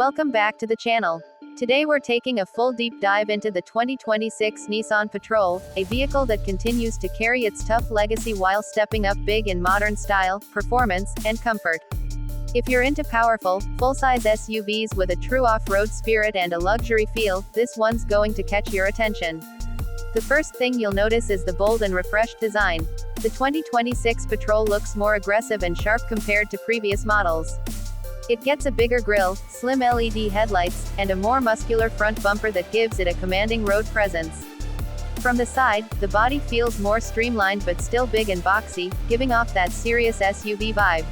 Welcome back to the channel. Today we're taking a full deep dive into the 2026 Nissan Patrol, a vehicle that continues to carry its tough legacy while stepping up big in modern style, performance, and comfort. If you're into powerful, full-size SUVs with a true off-road spirit and a luxury feel, this one's going to catch your attention. The first thing you'll notice is the bold and refreshed design. The 2026 Patrol looks more aggressive and sharp compared to previous models. It gets a bigger grille, slim LED headlights, and a more muscular front bumper that gives it a commanding road presence. From the side, the body feels more streamlined but still big and boxy, giving off that serious SUV vibe.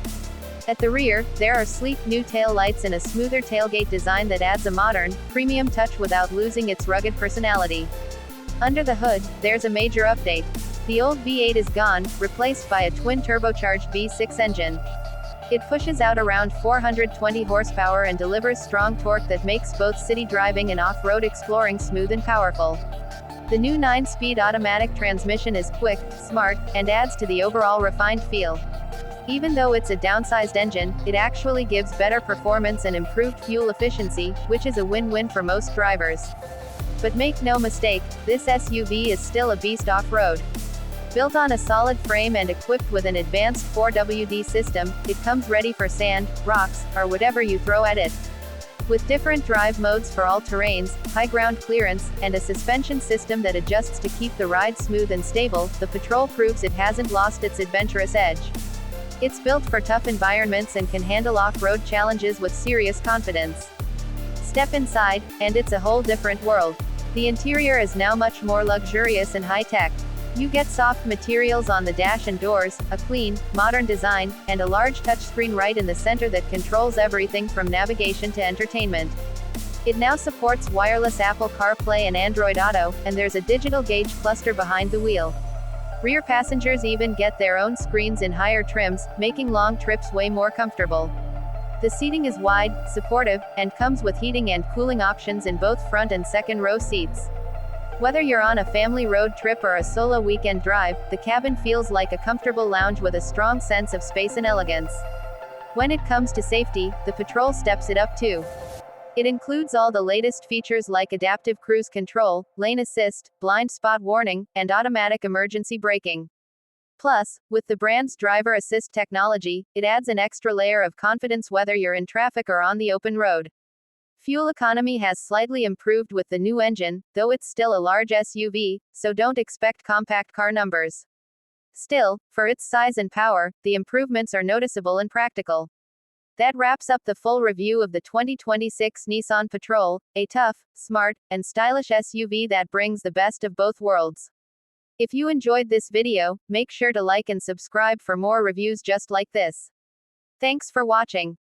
At the rear, there are sleek new tail lights and a smoother tailgate design that adds a modern, premium touch without losing its rugged personality. Under the hood, there's a major update. The old V8 is gone, replaced by a twin-turbocharged V6 engine. It pushes out around 420 horsepower and delivers strong torque that makes both city driving and off-road exploring smooth and powerful. The new 9-speed automatic transmission is quick, smart, and adds to the overall refined feel. Even though it's a downsized engine, it actually gives better performance and improved fuel efficiency, which is a win-win for most drivers. But make no mistake, this SUV is still a beast off-road. Built on a solid frame and equipped with an advanced 4WD system, it comes ready for sand, rocks, or whatever you throw at it. With different drive modes for all terrains, high ground clearance, and a suspension system that adjusts to keep the ride smooth and stable, the Patrol proves it hasn't lost its adventurous edge. It's built for tough environments and can handle off-road challenges with serious confidence. Step inside, and it's a whole different world. The interior is now much more luxurious and high-tech. You get soft materials on the dash and doors, a clean, modern design, and a large touchscreen right in the center that controls everything from navigation to entertainment. It now supports wireless Apple CarPlay and Android Auto, and there's a digital gauge cluster behind the wheel. Rear passengers even get their own screens in higher trims, making long trips way more comfortable. The seating is wide, supportive, and comes with heating and cooling options in both front and second row seats. Whether you're on a family road trip or a solo weekend drive, the cabin feels like a comfortable lounge with a strong sense of space and elegance. When it comes to safety, the Patrol steps it up too. It includes all the latest features like adaptive cruise control, lane assist, blind spot warning, and automatic emergency braking. Plus, with the brand's driver assist technology, it adds an extra layer of confidence whether you're in traffic or on the open road. Fuel economy has slightly improved with the new engine, though it's still a large SUV, so don't expect compact car numbers. Still, for its size and power, the improvements are noticeable and practical. That wraps up the full review of the 2026 Nissan Patrol, a tough, smart, and stylish SUV that brings the best of both worlds. If you enjoyed this video, make sure to like and subscribe for more reviews just like this. Thanks for watching.